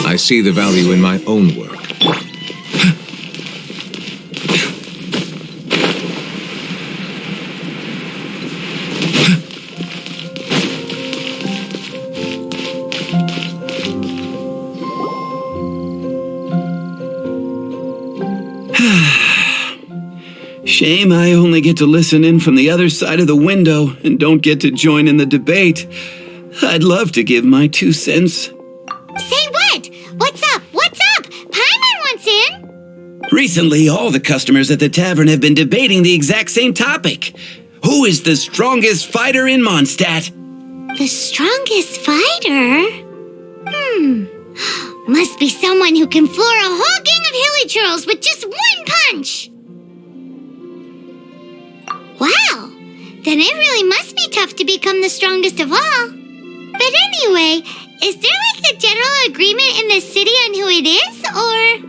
I see the value in my own work. Shame I only get to listen in from the other side of the window and don't get to join in the debate. I'd love to give my 2 cents. Say what? What's up? What's up? Paimon wants in. Recently, all the customers at the tavern have been debating the exact same topic. Who is the strongest fighter in Mondstadt? The strongest fighter? Must be someone who can floor a whole gang of hilly churls with just 1 punch. Wow, then it really must be tough to become the strongest of all. But anyway, is there like a general agreement in the city on who it is, or?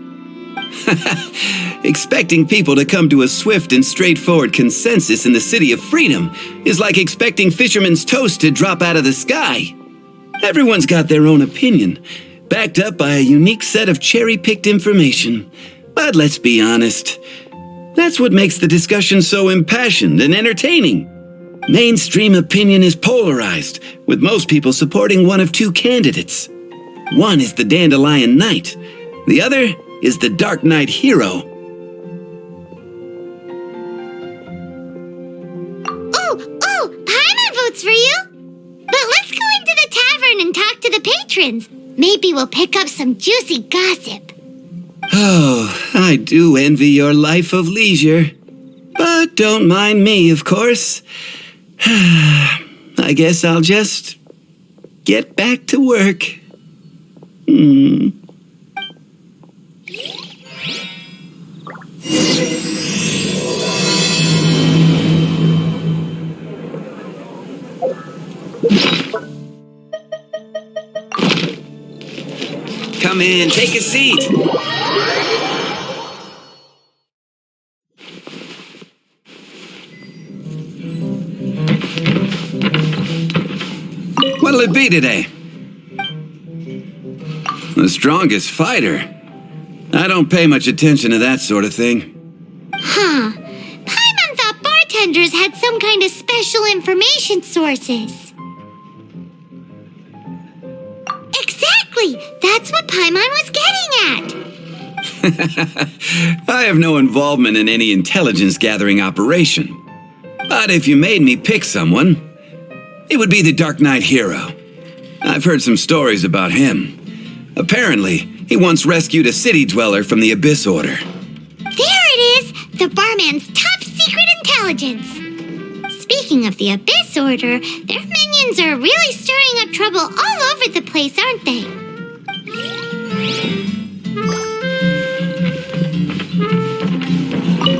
Expecting people to come to a swift and straightforward consensus in the City of Freedom is like expecting fisherman's toast to drop out of the sky. Everyone's got their own opinion, backed up by a unique set of cherry-picked information. But let's be honest, that's what makes the discussion so impassioned and entertaining. Mainstream opinion is polarized, with most people supporting one of 2 candidates. One is the Dandelion Knight, the other is the Darknight hero. Oh, Paimon votes for you. But let's go into the tavern and talk to the patrons. Maybe we'll pick up some juicy gossip. Oh, I do envy your life of leisure. But don't mind me, of course. I guess I'll just get back to work. Come in, take a seat. What'll it be today? The strongest fighter? I don't pay much attention to that sort of thing. Paimon thought bartenders had some kind of special information sources. Exactly! That's what Paimon was getting at. I have no involvement in any intelligence-gathering operation. But if you made me pick someone, it would be the Darknight hero. I've heard some stories about him. Apparently, he once rescued a city dweller from the Abyss Order. There it is! The barman's top secret intelligence! Speaking of the Abyss Order, their minions are really stirring up trouble all over the place, aren't they?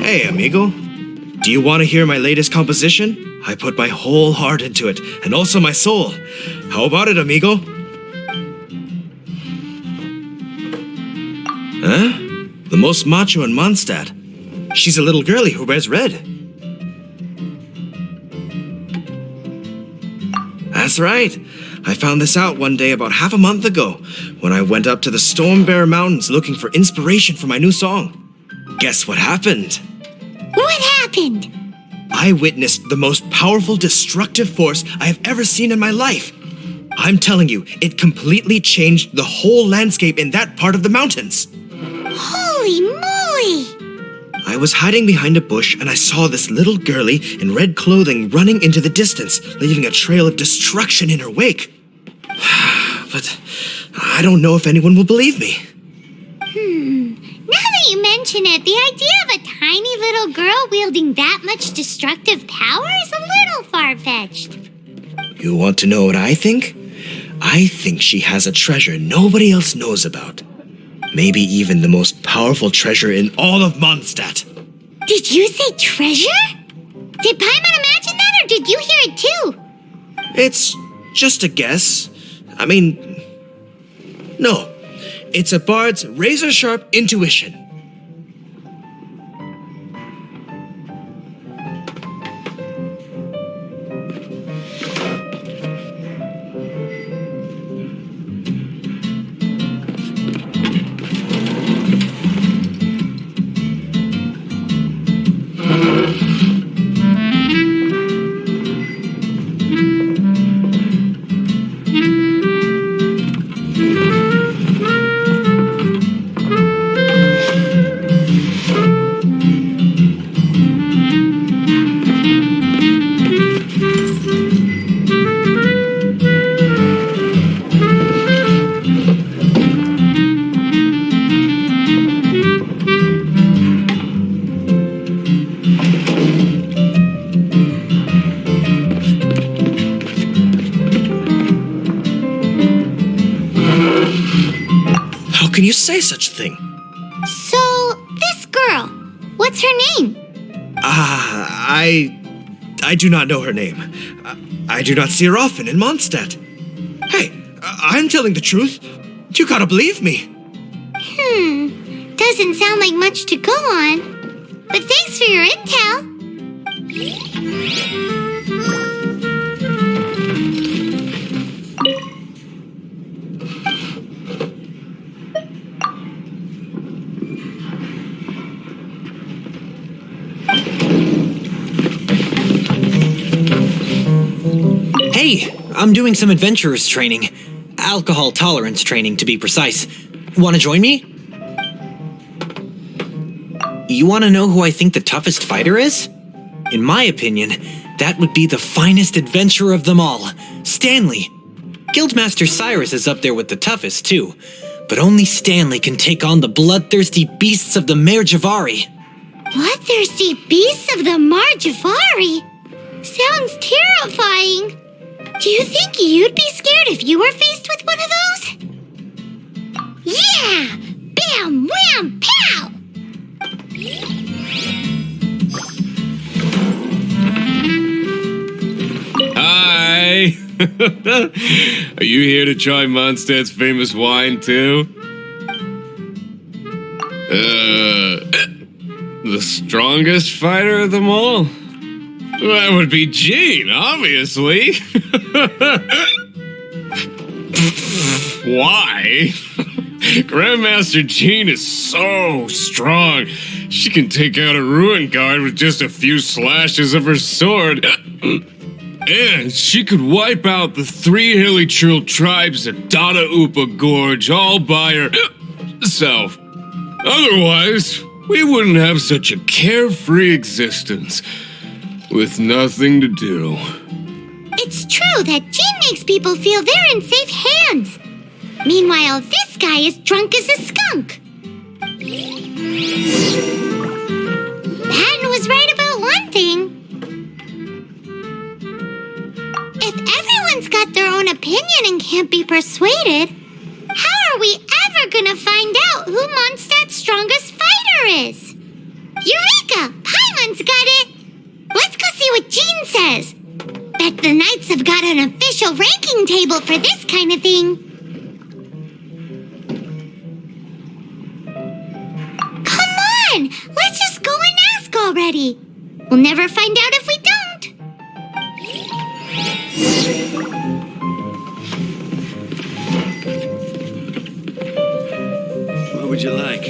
Hey, amigo. Do you want to hear my latest composition? I put my whole heart into it, and also my soul. How about it, amigo? Huh? The most macho in Mondstadt. She's a little girlie who wears red. That's right. I found this out one day about half a month ago when I went up to the Stormbear Mountains looking for inspiration for my new song. Guess what happened? What happened? I witnessed the most powerful destructive force I have ever seen in my life. I'm telling you, it completely changed the whole landscape in that part of the mountains. Holy moly! I was hiding behind a bush and I saw this little girlie in red clothing running into the distance, leaving a trail of destruction in her wake. But I don't know if anyone will believe me. Now that you mention it, the idea of a tiny little girl wielding that much destructive power is a little far-fetched. You want to know what I think? I think she has a treasure nobody else knows about. Maybe even the most powerful treasure in all of Mondstadt. Did you say treasure? Did Paimon imagine that, or did you hear it too? It's just a guess. I mean, no. It's a bard's razor-sharp intuition. Can you say such a thing? So, this girl, what's her name? I do not know her name. I do not see her often in Mondstadt. Hey, I'm telling the truth. You gotta believe me. Doesn't sound like much to go on. But thanks for your intel. Hey, I'm doing some adventurers training. Alcohol tolerance training, to be precise. Want to join me? You want to know who I think the toughest fighter is? In my opinion, that would be the finest adventurer of them all, Stanley. Guildmaster Cyrus is up there with the toughest, too. But only Stanley can take on the bloodthirsty beasts of the Mare Javari. Bloodthirsty beasts of the Mare Javari? Sounds terrifying. Do you think you'd be scared if you were faced with one of those? Yeah! Bam! Wham! Pow! Hi! Are you here to try Mondstadt's famous wine, too? The strongest fighter of them all? That would be Jean, obviously. Why? Grandmaster Jean is so strong. She can take out a ruin guard with just a few slashes of her sword. And she could wipe out the 3 hilly Trill tribes at Dada Upa Gorge all by herself. Otherwise, we wouldn't have such a carefree existence. With nothing to do. It's true that Jean makes people feel they're in safe hands. Meanwhile, this guy is drunk as a skunk. Patton was right about one thing. If everyone's got their own opinion and can't be persuaded, how are we ever gonna find out who Mondstadt's strongest fighter is? Eureka! Paimon's got it! Let's go see what Jean says. Bet the Knights have got an official ranking table for this kind of thing. Come on! Let's just go and ask already. We'll never find out if we don't. What would you like?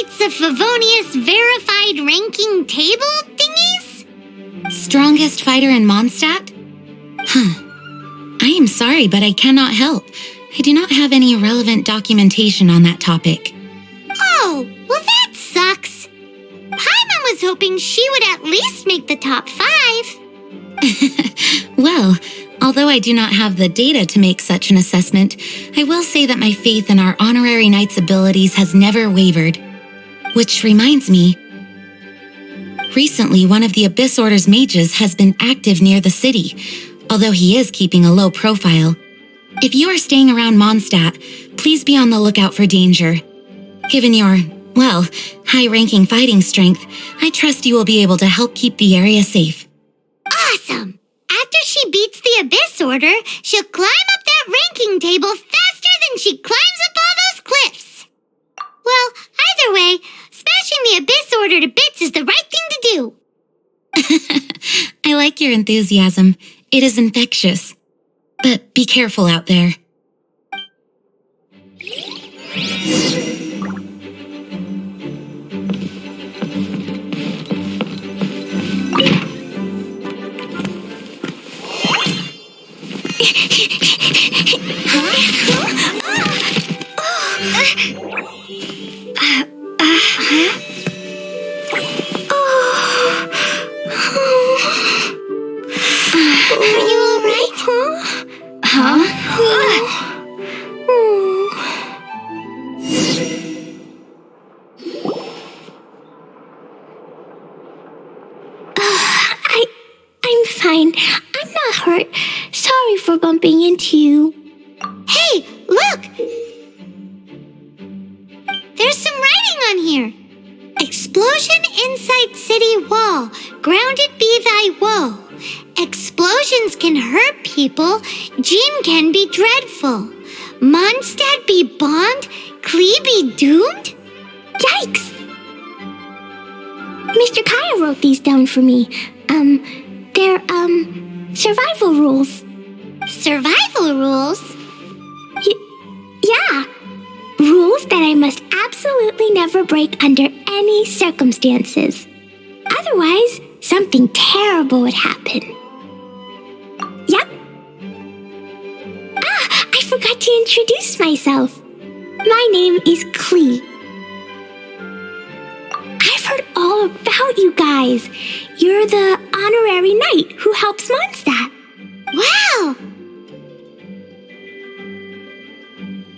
It's the Favonius verified ranking table thingies? Strongest fighter in Mondstadt? Huh. I am sorry, but I cannot help. I do not have any relevant documentation on that topic. Oh, well that sucks. Paimon was hoping she would at least make the top 5. Well, although I do not have the data to make such an assessment, I will say that my faith in our honorary knight's abilities has never wavered. Which reminds me, recently one of the Abyss Order's mages has been active near the city, although he is keeping a low profile. If you are staying around Mondstadt, please be on the lookout for danger. Given your, well, high-ranking fighting strength, I trust you will be able to help keep the area safe. Awesome! After she beats the Abyss Order, she'll climb up that ranking table faster than she climbs up all those cliffs. Well, either way, smashing the Abyss Order to bits is the right thing to do. I like your enthusiasm. It is infectious. But be careful out there. Are you all right? I'm fine. I'm not hurt. Sorry for bumping into you. Hey, look! There's some writing on here. Explosion inside city wall. Grounded be thy woe. Explosions can hurt people. Jean can be dreadful. Mondstadt be bombed. Klee be doomed? Yikes! Mr. Kaya wrote these down for me. They're, survival rules. Survival rules? Yeah. Rules that I must absolutely never break under any circumstances. Otherwise, something terrible would happen. Yep. I forgot to introduce myself. My name is Klee. I've heard all about you guys. You're the honorary knight who helps Mondstadt. Wow!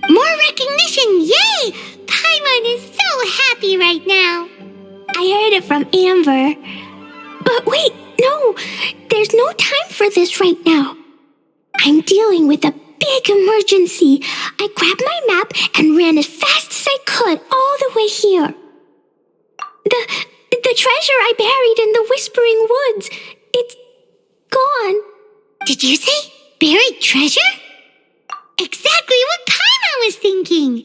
More recognition, yay! Paimon is so happy right now. I heard it from Amber. But wait, no, there's no time for this right now. I'm dealing with a big emergency. I grabbed my map and ran as fast as I could all the way here. The treasure I buried in the Whispering Woods, it's gone. Did you say buried treasure? Exactly what Paimon was thinking.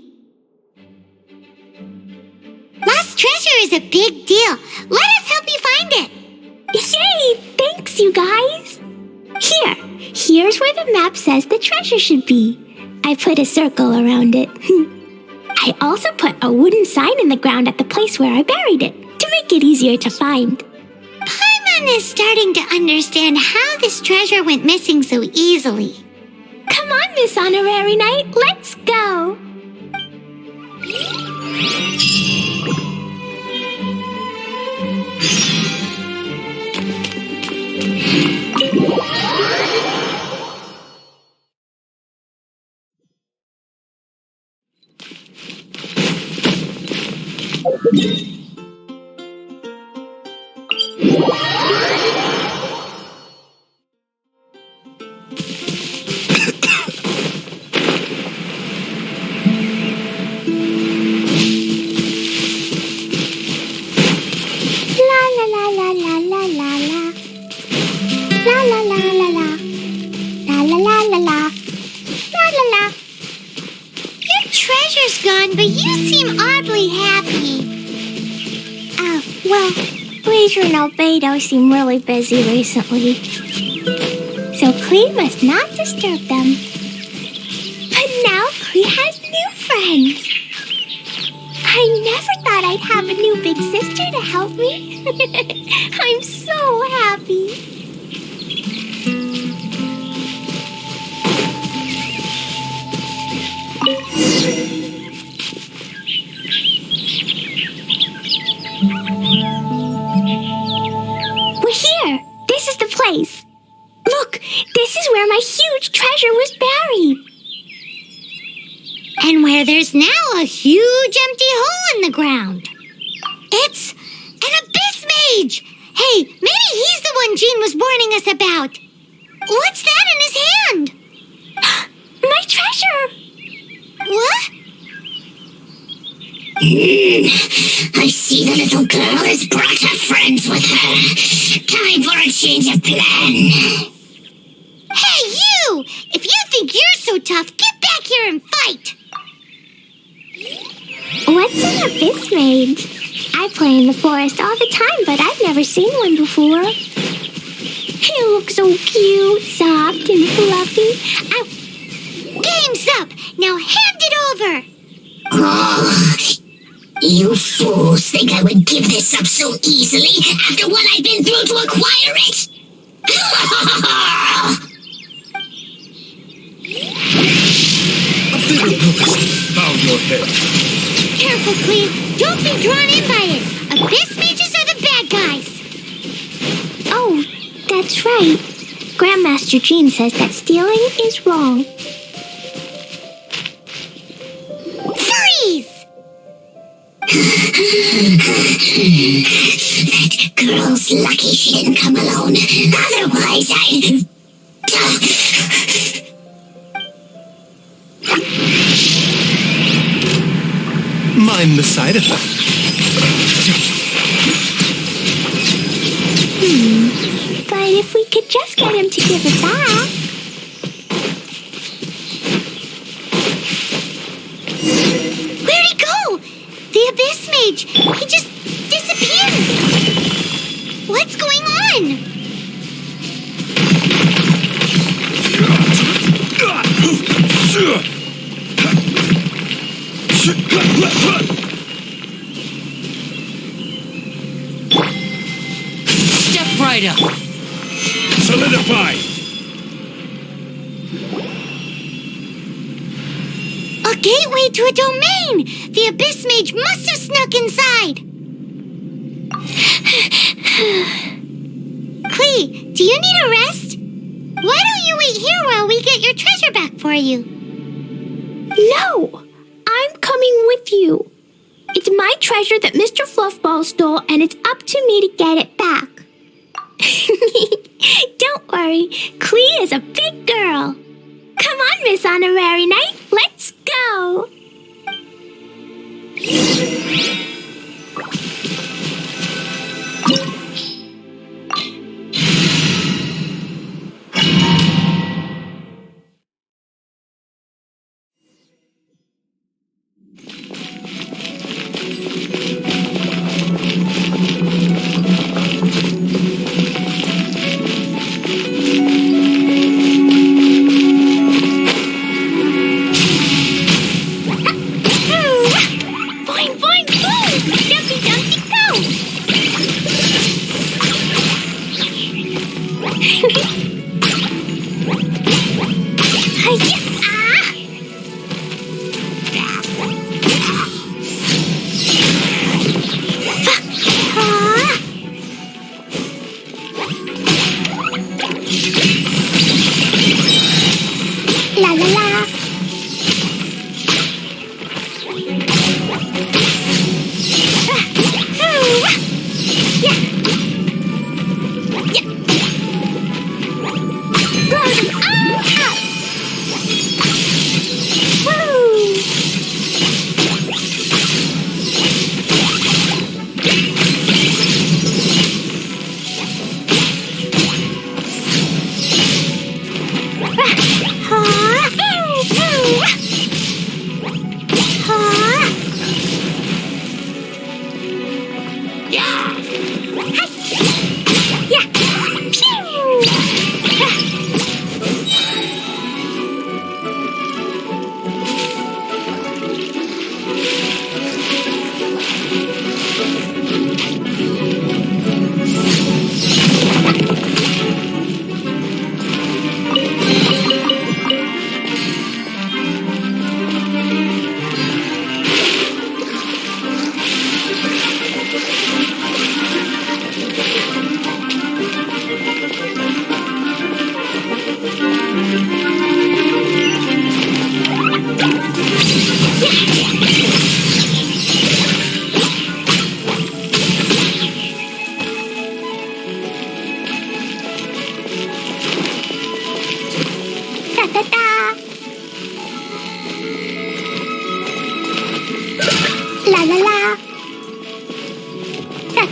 Lost treasure is a big deal. Let us help you find it. Yay! Thanks, you guys. Here's where the map says the treasure should be. I put a circle around it. I also put a wooden sign in the ground at the place where I buried it to make it easier to find. Paimon is starting to understand how this treasure went missing so easily. Come on, Miss Honorary Knight, let's go! But you seem oddly happy. Well, Leisure and Albedo seem really busy recently. So Klee must not disturb them. But now Klee has new friends. I never thought I'd help me? I'm so happy. We're here. This is the place. Look, this is where my huge treasure was buried. And where there's now a huge empty hole in the ground. It's an abyss mage! Hey, maybe he's the one Jean was warning us about. What's that in his hand? My treasure! What? I see the little girl has brought her friends with her. Time for a change of plan. Hey, you! If you think you're so tough, get back here and fight! What's an abyss mage? I play in the forest all the time, but I've never seen one before. He looks so cute, soft, and fluffy. Game's up! Now hand it over! Oh, you fools think I would give this up so easily after what I've been through to acquire it? A bigger purpose. Bow your head. Careful, Klee. Don't be drawn in by it. Abyss mages are the bad guys. Oh, that's right. Grandmaster Jean says that stealing is wrong. Freeze! That girl's lucky she didn't come alone. Otherwise, Mind the side effect. But if we could just get him to give it back. Where'd he go? The Abyss Mage. He just disappeared. What's going on? Step right up. Solidify. A gateway to a domain! The Abyss Mage must have snuck inside! Klee, do you need a rest? Why don't you wait here while we get your treasure back for you? No! I'm coming with you. It's my treasure that Mr. Fluffball stole, and it's up to me to get it back. Don't worry, Klee is a big girl. Come on, Miss Honorary Knight, let's go!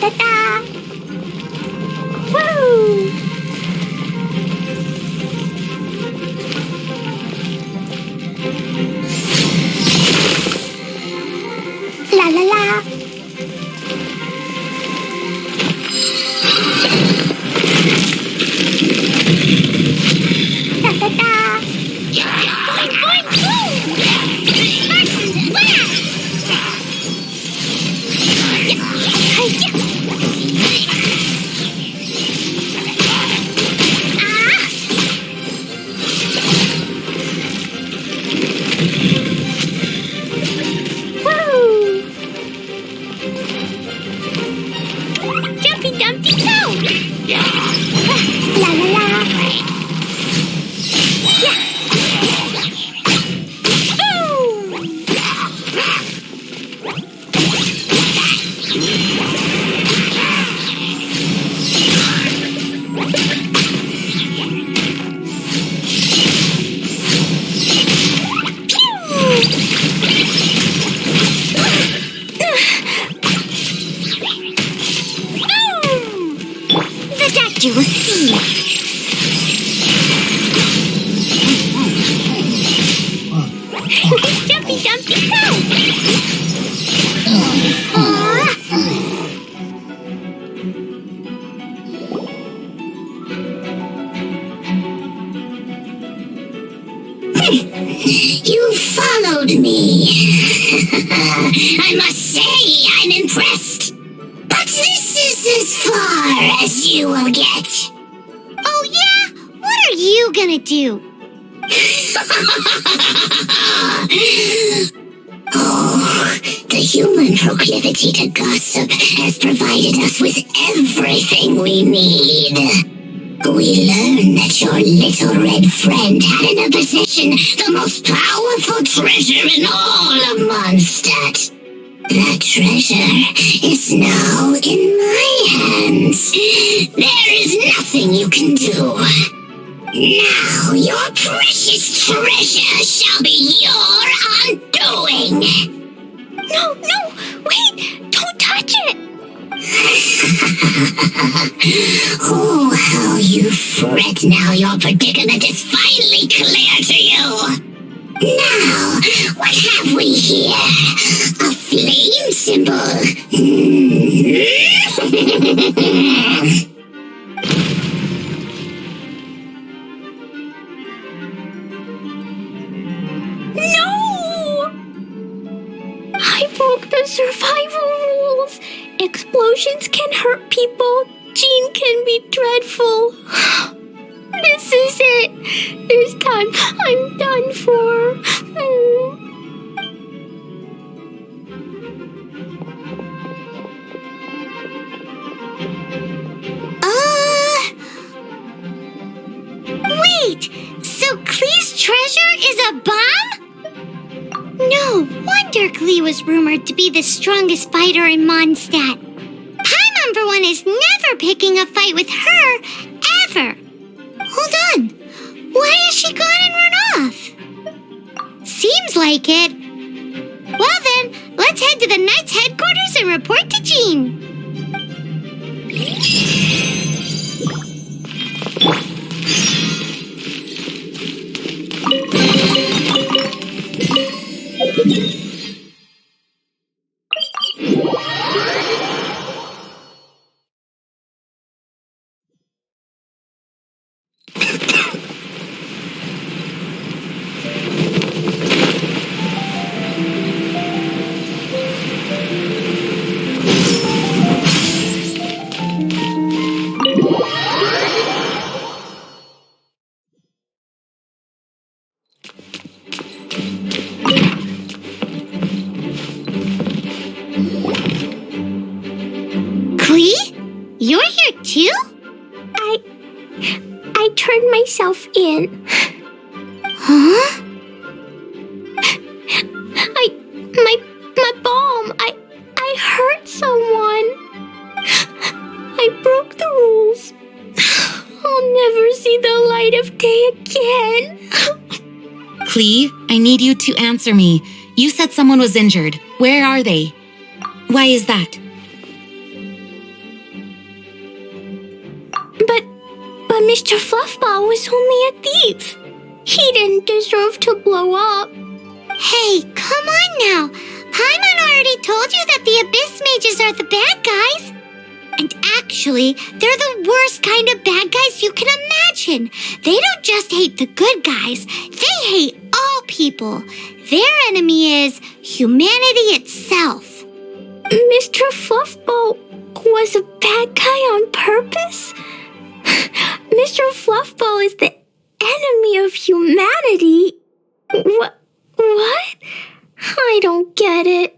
Da-da-da! Woo! La la la! Da-da-da! Boing, boing, boom! Jumpy Dumpty Go! La la la! The doctor will see. Jumpy Dumpty Go! You followed me. I must say, I'm impressed. But this is as far as you will get. Oh yeah? What are you gonna do? Oh, the human proclivity to gossip has provided us with everything we need. We learned that your little red friend had in her possession the most powerful treasure in all of Mondstadt. That treasure is now in my hands. There is nothing you can do. Now your precious treasure shall be your undoing. No, wait! Don't touch it! Oh, how you fret now your predicament is finally clear to you. Now, what have we here? A flame symbol. No! I broke the survival rules. Explosions can hurt people. Jean can be dreadful. This is it. This time I'm done for. Wait! So Klee's treasure is a bomb? No wonder Klee was rumored to be the strongest fighter in Mondstadt. Paimon, for one, is never picking a fight with her, ever. Hold on. Why has she gone and run off? Seems like it. Well then, let's head to the Knight's headquarters and report to Jean. Klee? You're here too? I turned myself in. Huh? My bomb. I hurt someone. I broke the rules. I'll never see the light of day again. Klee, I need you to answer me. You said someone was injured. Where are they? Why is that? But Mr. Fluffball was only a thief. He didn't deserve to blow up. Hey, come on now. Paimon already told you that the Abyss Mages are the bad guys. And actually, they're the worst kind of bad guys you can imagine. They don't just hate the good guys. They hate all people. Their enemy is humanity itself. Mr. Fluffball was a bad guy on purpose? Mr. Fluffball is the enemy of humanity? What? I don't get it.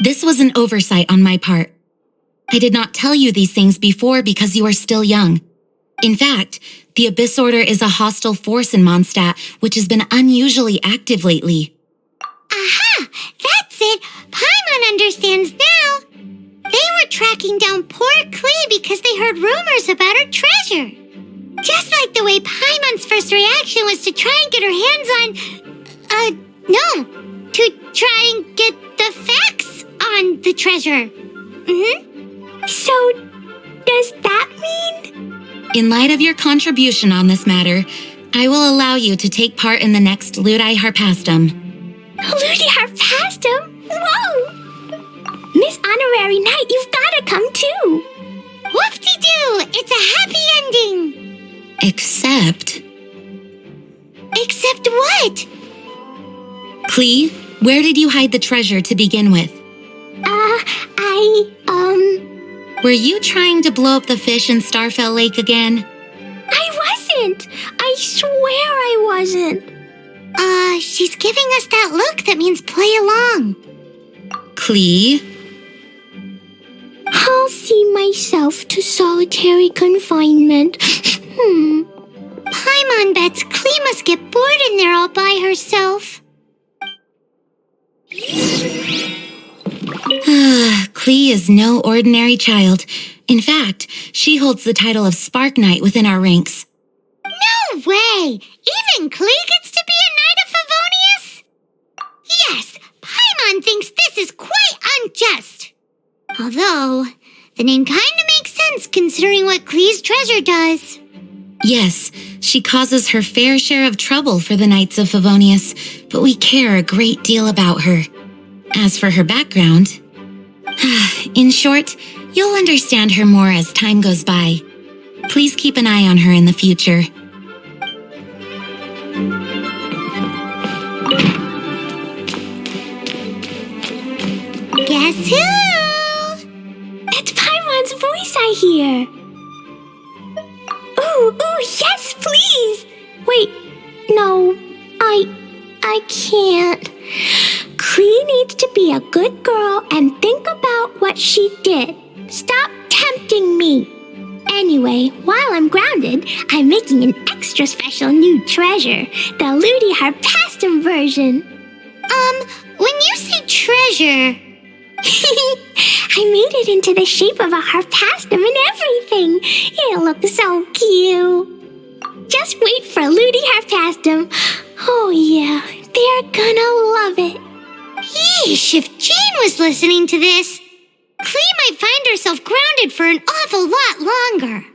This was an oversight on my part. I did not tell you these things before because you are still young. In fact, the Abyss Order is a hostile force in Mondstadt, which has been unusually active lately. Aha! That's it! Paimon understands now! They were tracking down poor Klee because they heard rumors about her treasure. Just like the way Paimon's first reaction was to try and get her hands on... to try and get the facts on the treasure. So, does that mean? In light of your contribution on this matter, I will allow you to take part in the next Ludi Harpastum. Ludi Harpastum? Whoa! Miss Honorary Knight, you've gotta come too! Whoop-de-doo! It's a happy ending! Except what? Klee, where did you hide the treasure to begin with? Were you trying to blow up the fish in Starfell Lake again? I wasn't! I swear I wasn't! She's giving us that look that means play along. Klee? I'll see myself to solitary confinement. Paimon bets Klee must get bored in there all by herself. Klee is no ordinary child. In fact, she holds the title of Spark Knight within our ranks. No way! Even Klee gets to be a Knight of Favonius? Yes, Paimon thinks this is quite unjust. Although, the name kinda makes sense considering what Klee's treasure does. Yes, she causes her fair share of trouble for the Knights of Favonius, but we care a great deal about her. As for her background, in short, you'll understand her more as time goes by. Please keep an eye on her in the future. Guess who? It's Paimon's voice I hear. Ooh, yes, please! Wait, no, I can't. Klee needs to be a good girl and think about what she did. Stop tempting me. Anyway, while I'm grounded, I'm making an extra special new treasure, the Ludi Harpastum version. When you say treasure... I made it into the shape of a harpastum and everything. It'll look so cute. Just wait for Ludi Harpastum. Oh yeah, they're gonna love it. Yeesh, if Jean was listening to this, Klee might find herself grounded for an awful lot longer.